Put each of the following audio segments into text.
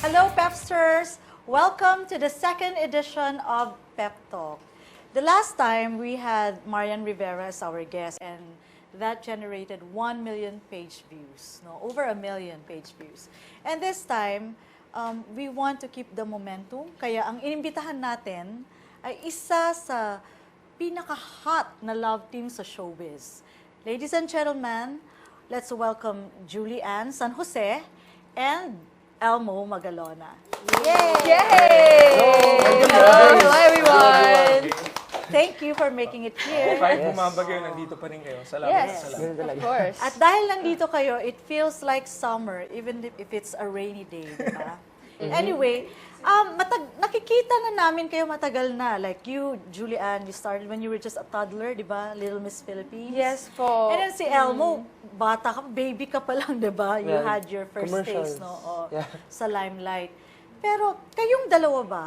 Hello, Pepsters! Welcome to the second edition of Pep Talk. The last time we had Marian Rivera as our guest, and that generated 1 million page views, no, over 1 million page views. And this time, we want to keep the momentum. Kaya ang inimbitahan natin ay isa sa pinaka-hot na love team sa showbiz. Ladies and gentlemen, let's welcome Julie Ann San Jose and Elmo Magalona. Yay! Yay! Hello everyone! Thank you for making it here. Kahit bumabagyo, nandito pa rin kayo. Salamat. Yes, Salamat. of course. At dahil nandito kayo, it feels like summer, even if it's a rainy day, di ba? Anyway, nakikita na namin kayo matagal na. Like you, Julianne, you started when you were just a toddler, di ba? Little Miss Philippines. Yes po. And then si Elmo, bata ka, baby ka pa lang, di ba? You Yeah, had your first taste, commercials. no? O, Yeah. sa Limelight. Pero kayong dalawa ba,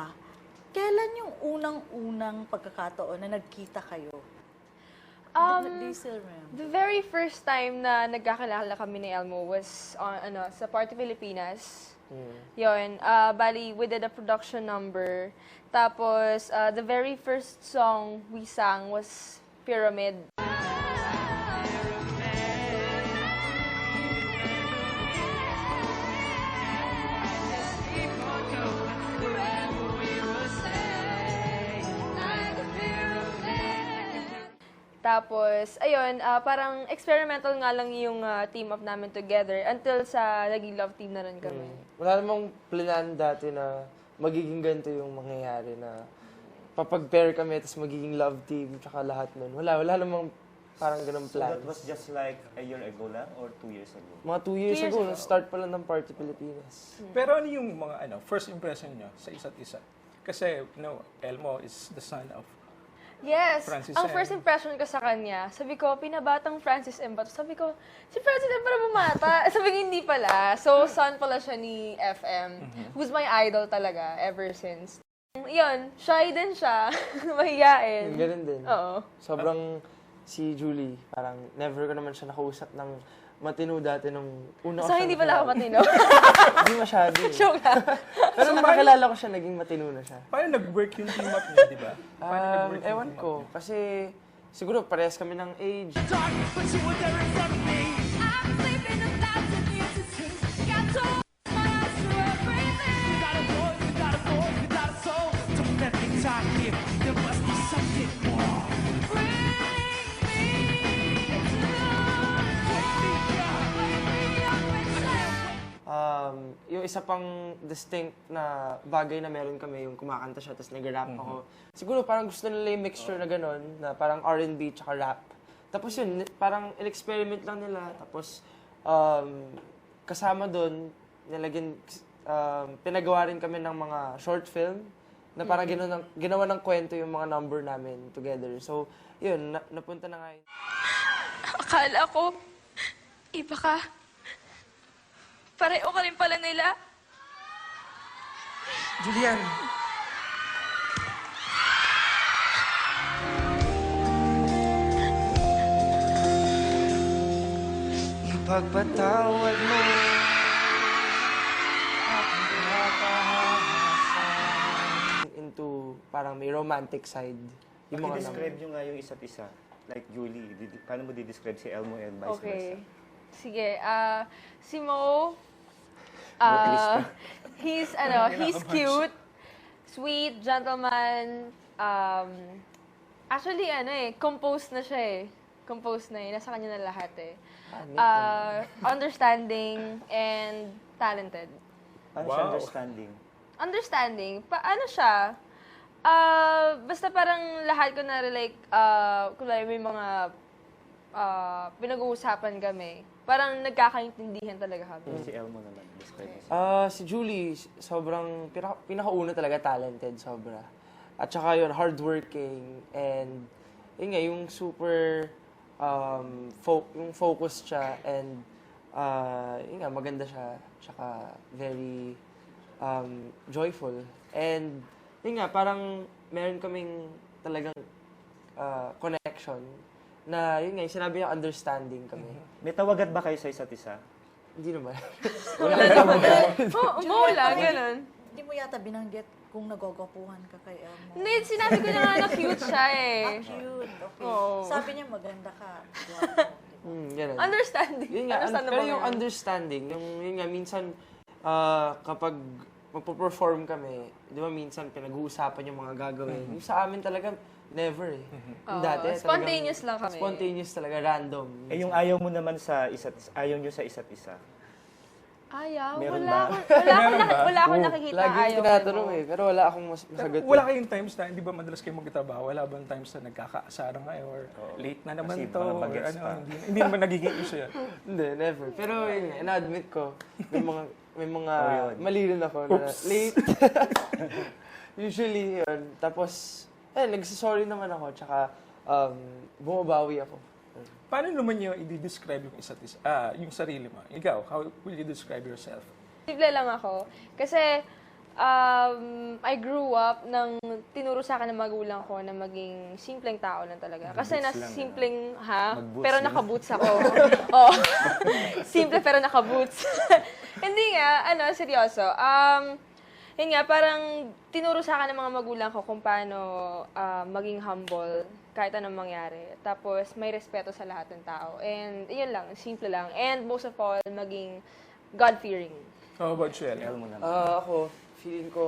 kailan yung unang-unang pagkakataon na nagkita kayo? Do you still remember? The very first time na nagkakilala kami ni Elmo was on, sa Party Pilipinas. Yun, bali, we did a production number. Tapos, the very first song we sang was Pyramid. Tapos, ayun, parang experimental nga lang yung team up namin together until sa naging love team na rin kami. Wala namang planan dati na magiging ganito yung mangyayari na papag-pair kami tapos magiging love team tsaka lahat nun. Wala namang parang ganung So plan. that was just like a year ago lang or 2 years ago? Mga 2 years, 2 years ago, ago. start pa lang ng Party Pilipinas. Pero ano yung mga first impression nyo sa isa't isa? Kasi, Elmo is the son of Yes! Francis Ang M. first impression ko sa kanya, sabi ko, pinabatang Francis M. Bato. Sabi ko, si Francis M. pala bumata. Sabi ko, hindi pala. So, son pala siya ni FM, who's my idol talaga ever since. Yun, shy din siya. Mahiyain. Ganun din. Oo. Sobrang si Julie, parang never ko naman siya nakausap ng matino dati nung una ko So, siya hindi pala ako matino. Hindi masyado. Joke lang. Pero nakakilala ko siya, naging matino na siya. Paano nag-work yung team up niyo, di ba? Paano nag-work yung Ewan team up ko, niyo? kasi siguro parehas kami ng age. Yung isa pang distinct na bagay na meron kami, yung kumakanta siya, tapos nag-rap ako. Siguro parang gusto nila yung mixture na gano'n, na parang R&B tsaka rap. Tapos yun, parang in-experiment lang nila. Tapos kasama doon, pinagawa rin kami ng mga short film, na parang ginawa ng kwento yung mga number namin together. So, yun, napunta na nga yun. Akala ko, iba ka. Pareho ka rin pala nila. Julian! Ipagpatawad mo into parang may romantic side. Yung mga I-describe nyo nga yung isa't isa. Like Julie, paano mo di-describe si Elmo and vice Okay. versa? Sige, si Mo, he's cute, sweet, gentleman, actually, composed na siya eh. Composed na eh. Nasa kanya na lahat eh. Understanding and talented. Paano siya Wow. understanding? Understanding, ano siya, basta parang lahat ko na like, kunwari may mga pinag-uusapan kami. Parang nagkakaintindihan talaga kami. Si Elmo naman, describe mo. Si Julie, sobrang pinakauna talaga talented, sobra. At saka yun, hardworking, and yun nga, yung super yung focused siya, and yun nga, maganda siya, tsaka very joyful. And yun nga, parang meron kaming talagang connection na yun nga, yung sinabi niya understanding kami. May tawagan ba kayo sa isa't isa? Hindi naman. Mo lang, ganun. Hindi mo yata binanggit kung nagogwapuhan ka kay Elmo. Hindi, sinabi ko na nga na cute siya eh. Cute. Okay. Oo. Sabi niya maganda ka. Gwapo. Ganun. Understanding. Yun nga, Understandable pero yung yun. understanding, yun nga, minsan, kapag magpo-perform kami, di ba minsan pinag-uusapan yung mga gagawin. Yung sa amin talaga, never eh. Yung dati, spontaneous lang kami. Spontaneous talaga, random. Eh, yung ayaw mo naman ayaw nyo sa isa't isa. Ayaw? Meron Wala ba? wala akong nakikita Lagi ayaw. yung tinatanong eh, pero wala akong masagot. Wala kayong times na, hindi ba madalas kayo magtrabaho? Wala bang times na nagkakaasara kayo or late na naman Kasi to? mga Or bagets ano, pa. hindi naman nagiging issue yan. Hindi, never. Pero yun nga, ina-admit ko, may mga yun. mali rin ako na late. Usually yun. Tapos, nagsasorry naman ako, tsaka bumabawi ako. Paano naman nyo i-describe yung isa't isa, yung sarili mo? Ikaw, how will you describe yourself? Simple lang ako. Kasi, I grew up nang tinuro sa akin ng magulang ko na maging simpleng tao lang talaga. Kasi Mag-boots na lang, simpleng, Mag-boots pero lang. naka-boots ako. Oo. Simple pero naka-boots. Hindi nga, seryoso. Yun nga, parang tinuro sa akin ng mga magulang ko kung paano maging humble kahit anong mangyari. Tapos, may respeto sa lahat ng tao. And, yun lang, simple lang. And most of all, maging God-fearing. How about you, El? Ayaw mo naman. Ako, feeling ko,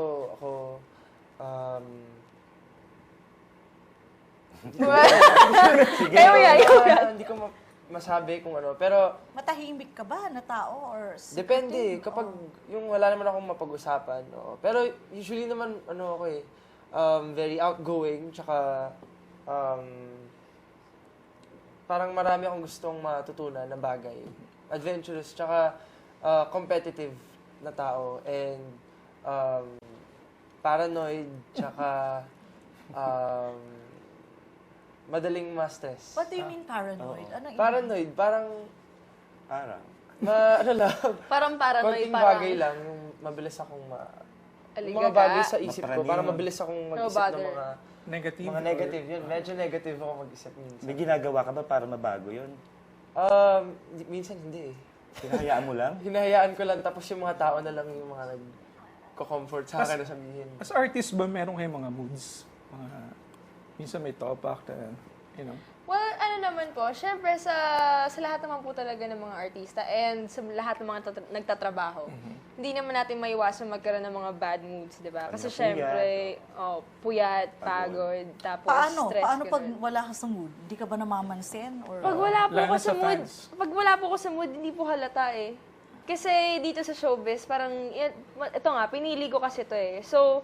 Kayo yan. Hindi ko masabi kung ano, pero Matahimik ka ba na tao or depende. secretive? Kapag yung wala naman akong mapag-usapan. No? Pero usually naman, ako eh, very outgoing, tsaka parang marami akong gustong matutunan na bagay. Adventurous, tsaka competitive na tao. And paranoid, tsaka madaling ma-stress. What do you mean paranoid? Ano Paranoid, parang Parang. ano lang, Parang paranoid, konting parang bagay lang, yung mabilis akong aligaga. mga bagay sa isip ko, Mapraning. parang mabilis akong mag-isip ng bother. Negative? mga negative. Yun, medyo negative ako mag-isip minsan. May ginagawa ka ba para mabago yun? Minsan hindi eh. Hinahayaan mo lang? Hinahayaan ko lang, tapos yung mga tao na lang yung mga nag-comfort sa akin na sabihin. As artist ba, meron kayong mga moods? Minsan may topak na, you know. Well, naman po, syempre sa lahat naman po talaga ng mga artista and sa lahat ng mga nagtatrabaho, hindi naman natin maiwasan magkaroon ng mga bad moods, di ba? Kasi Puyat. syempre, puyat, pagod, tapos stress. Paano pag ganun. wala ka sa mood? Hindi ka ba namamansin? Or Pag wala po Lalo ako sa sa mood, fans. pag wala po ako sa mood, hindi po halata eh. Kasi dito sa showbiz, parang, ito nga, pinili ko kasi ito eh. So,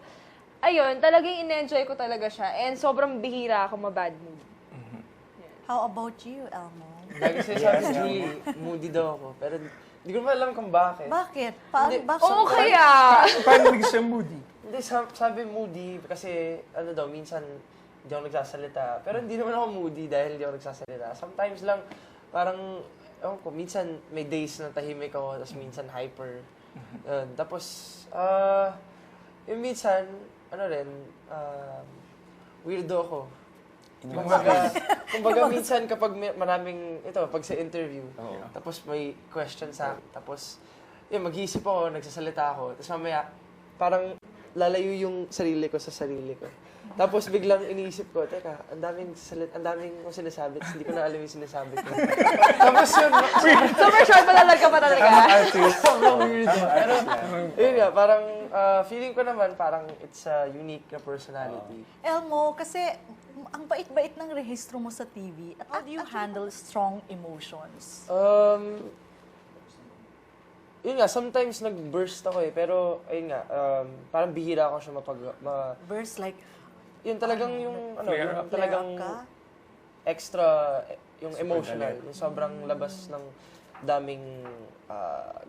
ayun, talagang in-enjoy ko talaga siya and sobrang bihira ako ma-bad mood. How about you, Elmo? Lagi sinasabi, Julie, moody daw ako. Pero hindi ko naman alam kung bakit. Bakit? Paano? Hindi. Bakit? Oo, kaya! Paano naging siya moody? Hindi, sabi moody kasi minsan hindi ako nagsasalita. Pero hindi naman ako moody dahil hindi ako nagsasalita. Sometimes lang, parang, ewan ko, minsan may days na tahimik ako, tapos minsan hyper. Tapos, yung minsan, weirdo ako. Kumbaga minsan kapag maraming, pag sa interview, tapos may question sa akin, tapos, mag-iisip ako, nagsasalita ako, tapos mamaya, parang lalayo yung sarili ko sa sarili ko. Tapos biglang iniisip ko, teka, ang daming kong sinasabi, tapos hindi ko na alam yung sinasabi ko. Tapos yun, Super short palalag ka pa talaga. sobrang weird. Pero, yun nga, parang feeling ko naman parang it's a unique na personality. Elmo, kasi ang bait-bait ng rehistro mo sa TV. At how do you handle strong emotions? Yun nga, sometimes nag-burst ako eh, pero ayun nga, parang bihira ako siya Verse like, yun talagang yung Flare up talagang ka? extra, yung emotional, yung sobrang labas ng daming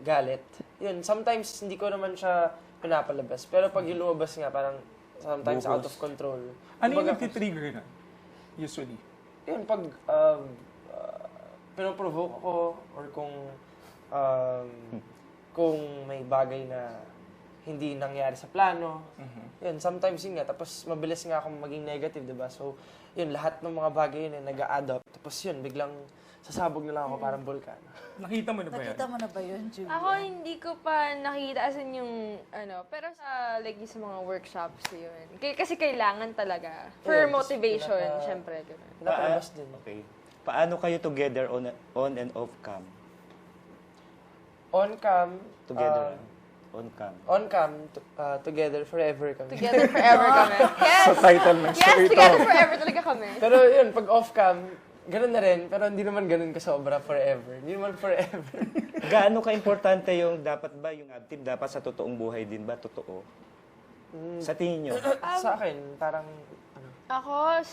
galit. Yun, sometimes hindi ko naman siya pinapalabas, pero pag yung lumabas nga, parang sometimes out of control. Ano yung Kumbaga, nagtitrigger na? Usually. yun, pag pinoprovoke ako, or kung may bagay na hindi nangyari sa plano. Yun, sometimes yun nga. Tapos mabilis nga akong maging negative, diba? So, yun, lahat ng mga bagay yun nag-a-add up. Tapos yun, biglang sasabog na lang ako parang bulkan. Nakita mo na ba yan? Nakita mo na ba yun, Julia? Ako hindi ko pa nakita as in yung pero sa like yung sa mga workshops yun. Kasi kailangan talaga for Ayun, motivation, pinaka- syempre. Ganun. Pinapalabas din. Okay. Paano kayo together on and off cam? On cam, Together. On cam. on cam, together forever kami. Together forever kami. Yes! Sa title ng show Yes, ito. together forever talaga kami. Pero yun, pag off cam, ganun na rin, pero hindi naman ganun kasobra forever. Hindi naman forever. Gaano ka-importante yung dapat ba yung love team dapat sa totoong buhay din ba totoo? Sa tingin nyo? Sa akin, parang, Ako,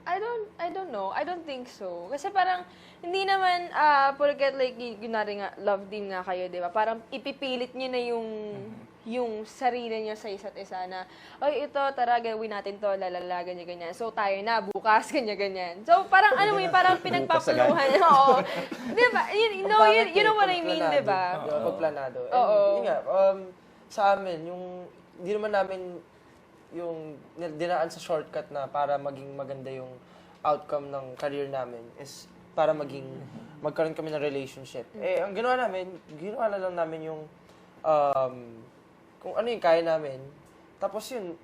I don't know. I don't think so. Kasi parang, hindi naman, porket like, kunwari nga, love team nga kayo, di ba? Parang ipipilit nyo na yung sarili nyo sa isa't isa na, oy, ito, tara, gawin natin to, lalala, ganyan. So, tayo na, bukas, ganyan. So, parang, ano mo yun, parang pinagpapuluhan. Oo. Di ba? You know what I mean, di ba? Di ba? Pagplanado. And Oo. yun nga, sa amin, hindi naman namin yung dinaan sa shortcut na para maging maganda yung outcome ng career namin is para magkaroon kami ng relationship. Eh, ang ginawa na lang namin yung kung ano yung kaya namin. Tapos yun,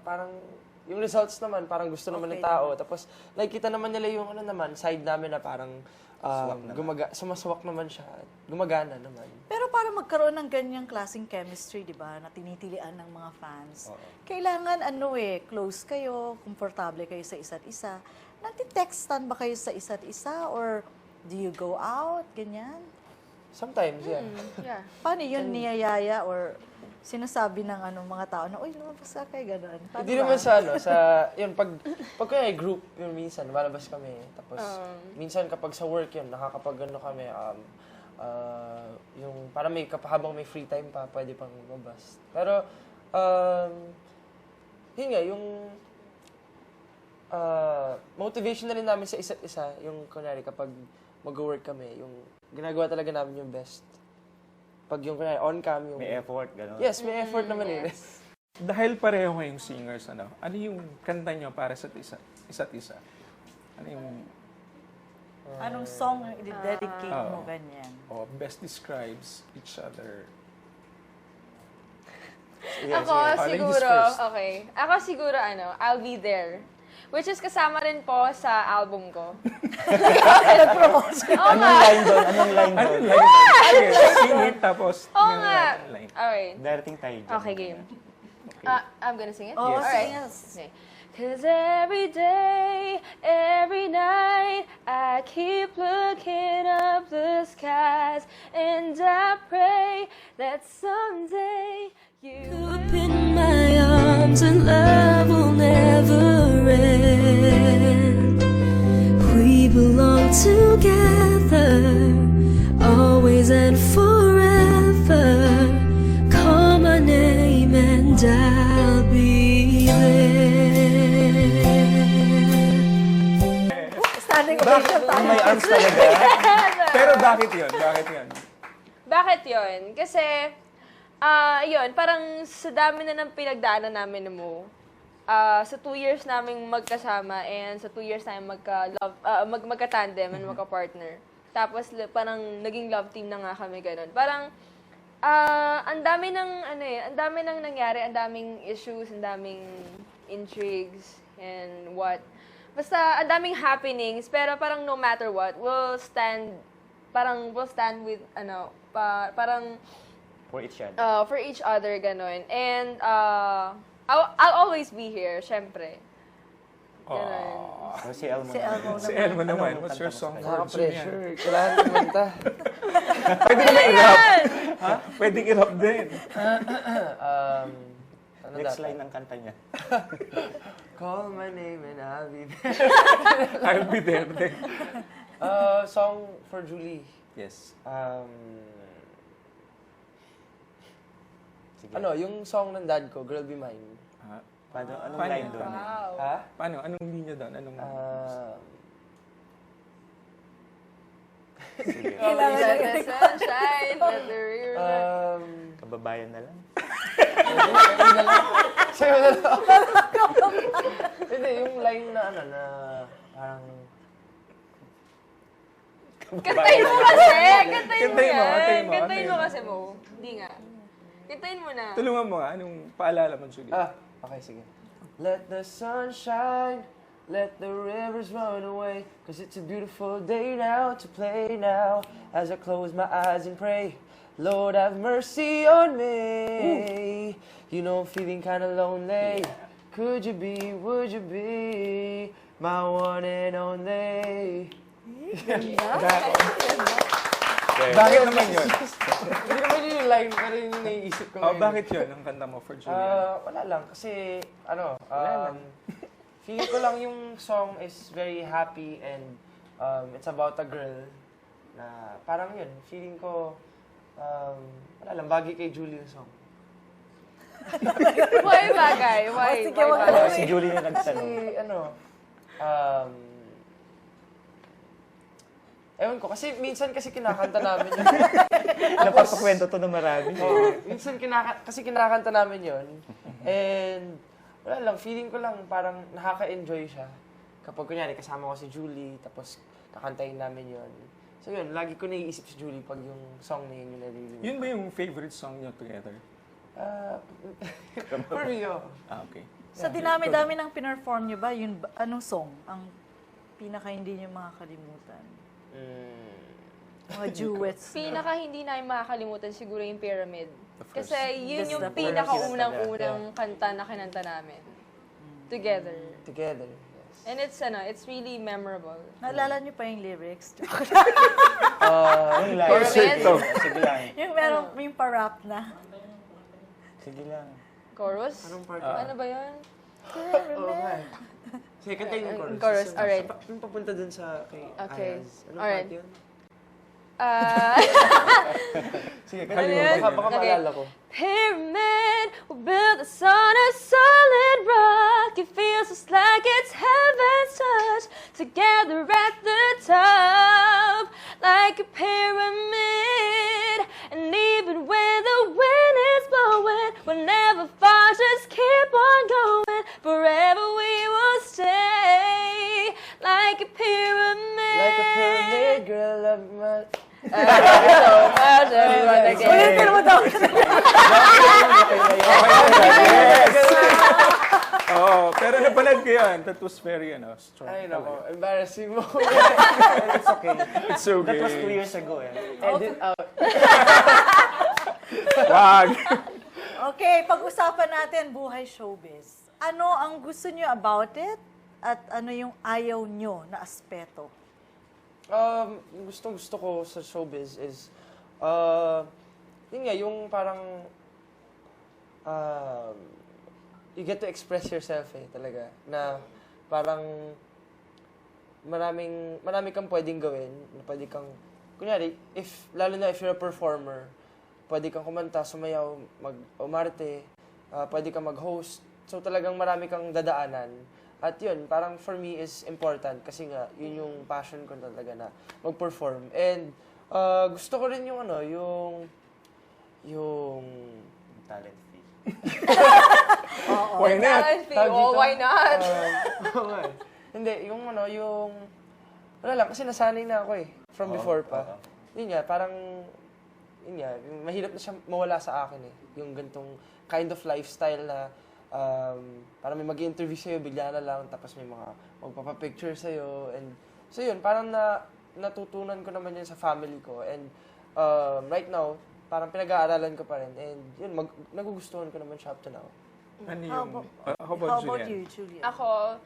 parang yung results naman, parang gusto naman ng tao. Tapos nakikita naman nila yung side namin na parang sumaswak naman siya. Gumagana naman. Pero para magkaroon ng ganyang klaseng chemistry, di ba, na tinitilian ng mga fans, kailangan close kayo, komportable kayo sa isa't isa. Nagtitextan ba kayo sa isa't isa or do you go out, ganyan? Sometimes, yeah. Yeah. Paano yun niyayaya or sinasabi ng mga tao na, uy, lumabas ka kayo, gano'n? Paano Hindi ba? naman yun, pag kaya group, yun minsan, lumalabas kami. Tapos, minsan kapag sa work yun, kami, yung parang habang may free time pa, pwede pang lumabas. Pero, yun nga, yung motivation na rin namin sa isa't isa, yung kunwari kapag mag-work kami, yung ginagawa talaga namin yung best. Pag yung kunwari on cam, yung... May effort, gano'n? Yes, may effort naman eh. Dahil pareho kayong singers, ano yung kanta nyo para sa isa't isa? Ano yung Anong song ang i-dedicate mo, ganyan? best describes each other? Ako Ladies siguro, first. okay. Ako siguro, I'll Be There. Which is kasama rin po sa album ko. Anong line doon? Ano line? Sige, sing it, tapos Oo ganun nga. natin line. Alright. Darating tayo dyan. Okay, game. I'm gonna sing it? Oh, Yes. sing Alright. us. Okay. 'Cause every day, every night, I keep looking up the skies, and I pray that someday you Up in my arms and love will never end. We belong together, always and forever. Call my name and I'll be there. Standing ovation tayo. May arms talaga. Pero bakit yun? Bakit yon? Kasi, yun, parang sa dami na ng pinagdaanan namin mo, sa 2 years naming magkasama and sa 2 years namin magka-tandem and magka-partner. Tapos parang naging love team na nga kami ganun. Parang, ang dami ng nangyari, ang daming issues, ang daming intrigues, and what. Basta, ang daming happenings, pero parang no matter what, we'll stand with, parang, For each other. ganun. And, I'll always be here, syempre. Ganun. So, si Elmo. Si Elmo Si naman. Elmo naman, Anong what's your kanta mo song sa for Julian? Nakaka-pressure. Kailangan kumanta. Pwede naman i-rap. Pwede i-rap din. Ano Next dapat? line ng kanta niya. Call my name and I'll be there. I'll be there din. Song for Julie. Yes. Sige. Yung song ng dad ko, Girl Be Mine. Anong Paano line yun? doon? Wow. Ha? Paano? Anong linya doon? Sige. Let the sunshine, let the river. Kababayan na lang. Sa'yo na lang. Hindi, yung line na na parang Kantayin mo kasi! Kantayin mo Kantayin mo, yan! kantayin mo, Kantayin mo kantayin mo. kasi mo. Hindi nga. Kantayin mo na. Tulungan mo nga, anong paalala mo, Julie? Okay, sige. Let the sun shine, let the rivers run away, 'cause it's a beautiful day now to play now. As I close my eyes and pray, Lord have mercy on me. You know I'm feeling kinda lonely. Would you be my one and only? Bakit naman yun? Hindi naman yun yung line, pero yun yung naiisip ko Oh, ngayon. bakit yun ang kanta mo for Julian? Wala lang. Kasi, feeling ko lang yung song is very happy and it's about a girl na parang yun, feeling ko, wala lang, bagay kay Julie yung song. Why bagay? Why? sige, Why wag bagay? Si Julie na Kasi, nagtanong. ewan ko, kasi minsan kasi kinakanta namin yun. Napapakwento to na marami. Minsan kasi kinakanta namin yun. And wala lang, feeling ko lang parang nakaka-enjoy siya. Kapag kunyari kasama ko si Julie, tapos kakantayin namin yun. So yun, lagi ko naiisip si Julie pag yung song na yun yung naririnig. Yun ba yung favorite song niyo together? For me, oh. Okay. Sa dinami-dami ng pinerform nyo ba, anong song ang pinaka hindi nyo makakalimutan? Mga duets. Pinaka hindi namin makakalimutan siguro yung Pyramid. course. Kasi yun That's yung the pinaka-unang-unang kanta na kinanta namin. Together. Together, yes. And it's really memorable. Naalala nyo pa yung lyrics? Yung live. Pyramid? Sige lang. yung meron, yung pa-rap na. Sige lang. Chorus? Anong part? Ano ba yun? Oo nga. Sige, kantayin yung chorus. Chorus, alright. Yung papunta dun sa kay Okay, Ayaz. Anong alright. part yun? Sige, Ano kantayin yun? mo. Baka Okay. maalala ko. Pyramid, we built this on a solid rock. It feels just like it's heaven's touch. Together at the top, like a pyramid. And even when the wind is blowing, we'll never fall, just keep on going. Forever we will stay, like a pyramid. Like a pyramid, girl of my... So much, everyone again. Ulitin mo daw. Oo, pero napanood ko yun. That was very, strong. Ay, nako. Embarrassing mo. It's okay. It's okay. That was 2 years ago eh. Edit out. Wag! Okay, pag-usapan natin buhay showbiz. Ano ang gusto nyo about it? At ano yung ayaw nyo na aspeto? Gusto ko sa showbiz is, yun nga, yung parang, you get to express yourself talaga. Na parang, marami kang pwedeng gawin. Pwede kang, kunyari, lalo na if you're a performer, pwede kang kumanta, sumayaw, umarte, pwede kang mag-host. So talagang marami kang dadaanan. At yun, parang for me is important kasi nga, yun yung passion ko talaga na mag-perform. And gusto ko rin yung Talent fee. Why not? Why not? Hindi, wala lang, kasi nasanay na ako from before pa. Yun nga, parang, mahirap na siya mawala sa akin yung gantong kind of lifestyle na, parang may mag-interview sa'yo, bigla na lang, tapos may mga magpapapicture sa'yo, and, so yun, parang natutunan ko naman yun sa family ko, and, right now, parang pinag-aaralan ko pa rin, and yun, nagugustuhan ko naman siya up to now. Ano How yung, about- how about How about Julian? you, Julia? Ako,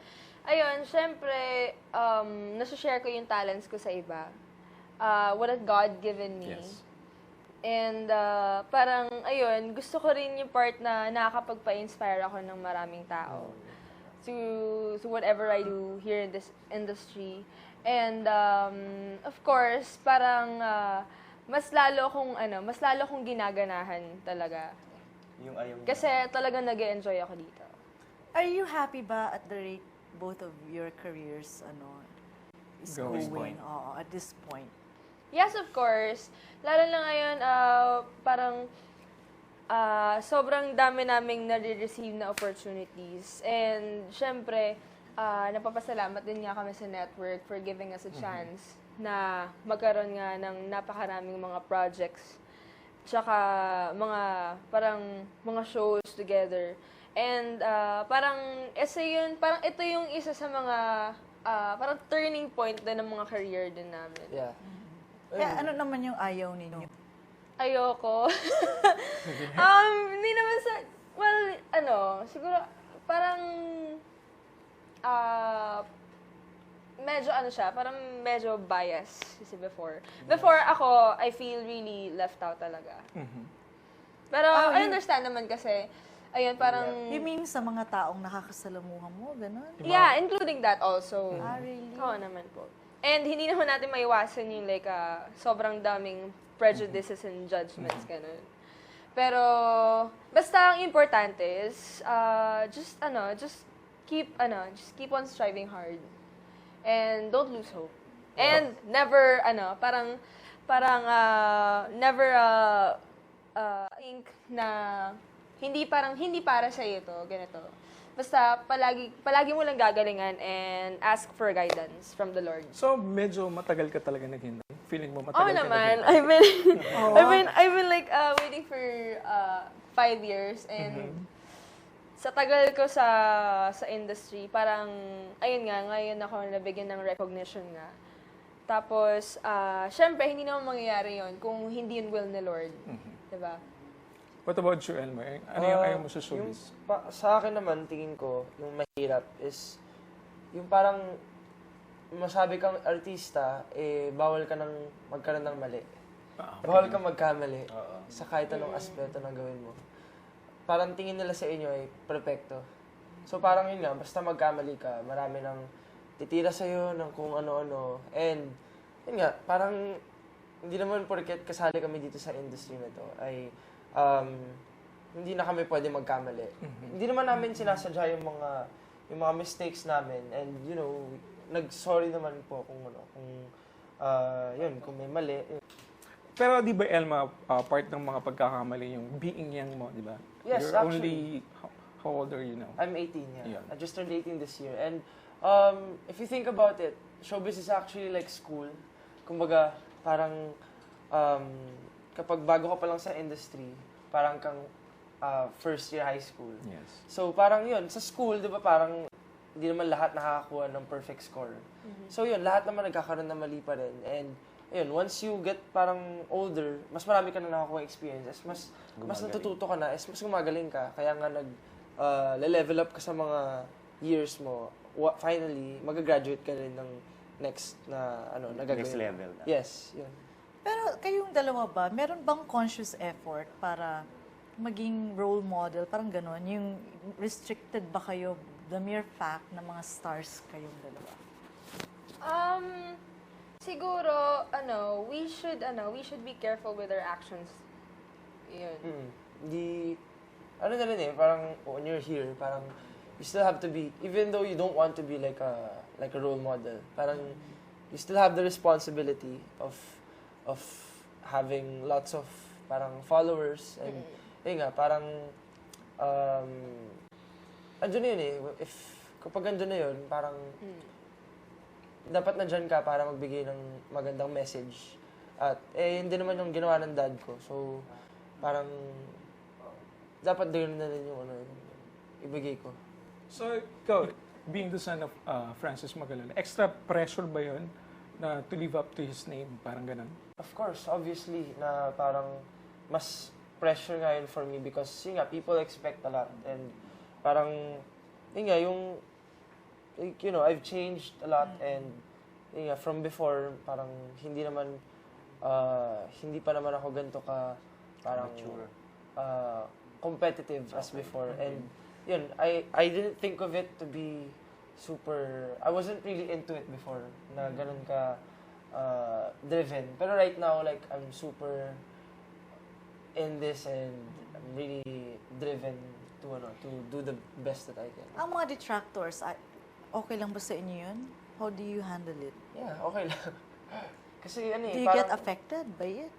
ayun, syempre, nasa-share ko yung talents ko sa iba. What had God given me. Yes. And parang, ayun, gusto ko rin yung part na nakakapagpa-inspire ako ng maraming tao to whatever I do here in this industry. And of course, parang mas lalo kong ginaganahan talaga. Yung ayaw mo. Kasi talagang nag-enjoy ako dito. Are you happy ba at the rate both of your careers is Going. going? Oo, at this point. Yes, of course. Lalo na ngayon, parang sobrang dami naming nare-receive na opportunities. And syempre, napapasalamat din nga kami sa network for giving us a chance na magkaroon nga ng napakaraming mga projects, tsaka mga parang mga shows together. And parang parang ito yung isa sa mga parang turning point din ng mga career din namin. Yeah. Kaya ano naman yung ayaw ninyo? Ayoko. Hindi naman sa, well, siguro, parang, medyo siya, parang medyo bias kasi before. Before ako, I feel really left out talaga. Pero, I understand naman kasi, ayun, parang, You mean sa mga taong nakakasalamuhan mo, gano'n? yeah, including that also. Really? Oo naman po. And hindi naman natin maiwasan yung like, sobrang daming prejudices and judgments, ganun. Pero, basta ang importante is, just keep on striving hard. And don't lose hope. And never, never think na hindi para sa ito, ganito. Basta palagi mo lang gagalingan and ask for guidance from the Lord. So, medyo matagal ka talaga naghintay? Feeling mo Oo matagal ka naman. naghintay? I've been like waiting for 5 years and sa tagal ko sa industry, parang ayun nga, ngayon ako nabigyan ng recognition nga. Tapos, syempre, hindi naman mangyayari yon kung hindi yun will ni Lord. Diba? What about you, Elmer? Ano yung ayaw mo sa showbiz? Sa akin naman, tingin ko, yung mahirap is, yung parang, masabi kang artista, bawal ka nang magkaroon ng mali. Bawal kang magkamali sa kahit anong aspeto ng gawin mo. Parang tingin nila sa inyo ay perfecto. So parang yun nga, basta magkamali ka, marami nang titira sa'yo ng kung ano-ano. And, yun nga, parang, hindi naman porket kasali kami dito sa industry na to, ay, hindi na kami pwede magkamali. Hindi naman namin sinasadya yung mga mistakes namin. And, you know, nag-sorry naman po kung kung may mali. Pero di ba, Elma, part ng mga pagkakamali yung being young mo, di ba? Yes, You're actually. how old are you now? I'm 18, yeah. Yeah. I just turned 18 this year. And if you think about it, showbiz is actually like school. Kumbaga, parang kapag bago ka pa lang sa industry, parang kang first year high school. Yes. So parang yun, sa school, di ba parang hindi naman lahat nakakakuha ng perfect score. So yun, lahat naman nagkakaroon ng mali pa rin. And yun, once you get parang older, mas marami ka na nakakuha experiences, mas natututo ka na, mas gumagaling ka. Kaya nga level up ka sa mga years mo. Finally, mag-graduate ka rin ng next na nagagawin. Next level na. Yes, yun. Pero kayong dalawa ba, meron bang conscious effort para maging role model? Parang gano'n. Yung restricted ba kayo, the mere fact na mga stars kayong dalawa? Siguro, we should be careful with our actions. Yun. Na rin parang when you're here, parang you still have to be, even though you don't want to be like a role model, parang you still have the responsibility of having lots of parang followers and yun nga, parang andun na yun kapag andun na yun, parang dapat nandyan ka para magbigay ng magandang message. At hindi naman yung ginawa ng dad ko. So, parang dapat din na rin yung ibigay ko. So, ikaw, being the son of Francis Magalona, extra pressure ba yun na to live up to his name? Parang ganun? Of course, obviously, na parang mas pressure nga yun for me because, yun nga, people expect a lot. And parang, yun nga, I've changed a lot and, yun nga, from before, parang hindi pa naman ako ganito ka, parang, competitive as before. And, yun, I didn't think of it to be super, I wasn't really into it before, na ganun ka, driven. Pero right now, like, I'm super in this and I'm really driven to do the best that I can. Ang mga detractors, okay lang ba sa inyo yun? How do you handle it? Yeah, okay lang. Kasi Do you get affected by it?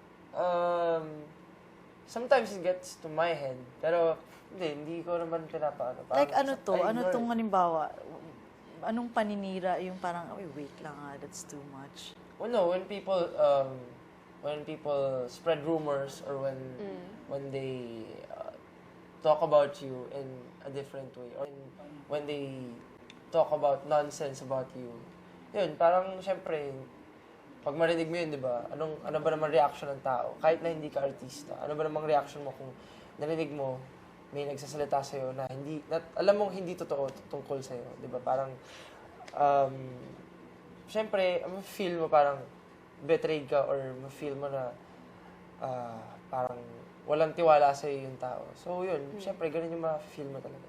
Sometimes it gets to my head, pero hindi ko naman pinapaano. Like ano tong halimbawa, anong paninira yung parang, wait lang that's too much. when people spread rumors or when they talk about you in a different way or when they talk about nonsense about you, yun, parang syempre, pag marinig mo yun, di ba, ano ba naman reaction ng tao? Kahit na hindi ka artista, ano ba namang reaction mo kung narinig mo may nagsasalita sa'yo na alam mong hindi totoo tungkol sa'yo, di ba? Parang, syempre, feel mo parang betrayed ka or ma-feel mo na parang walang tiwala sa'yo yung tao. So, yun, syempre, ganun yung ma-feel mo talaga.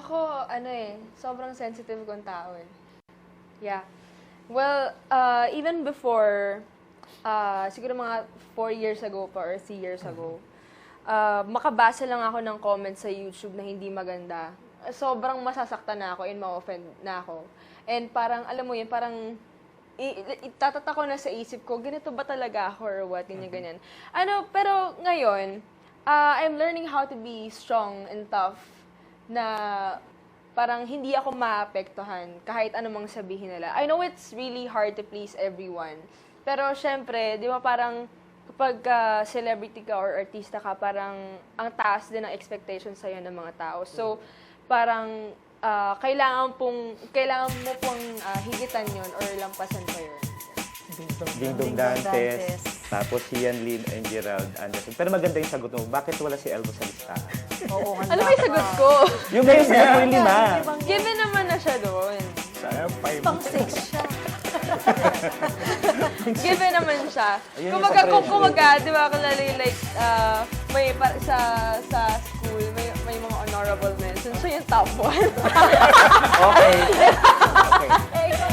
Ako, sobrang sensitive kong tao eh. Yeah. Well, even before, siguro mga 4 years ago pa or 3 years ago, makabasa lang ako ng comments sa YouTube na hindi maganda. Sobrang masasaktan na ako and ma-offend na ako. And parang, alam mo yun, parang itatatak ko na sa isip ko, ganito ba talaga ako or what, ganyan. Pero ngayon, I'm learning how to be strong and tough na parang hindi ako maapektuhan kahit anumang sabihin nila. I know it's really hard to please everyone. Pero syempre, di ba parang kapag celebrity ka or artista ka, parang ang taas din ng expectations sa'yo ng mga tao. So, parang kailangan mo pong higitan yon or lampasan pa yun. Dingdong Dantes, tapos si Ian Lin and Gerald Anderson. Pero maganda yung sagot mo, bakit wala si Elmo sa listahan? Oo, Ano ba yung sagot ko? Yung ngayon sagot mo yung 5. Given naman na siya doon. Sayang, 5. Pang 6 siya. Given naman siya. Ayun yung Kumbaga, sa pressure. kumbaga, di ba, kunwari like, sa school, may mga honorable mentions. So, yung top 1. Okay. Eh, ikaw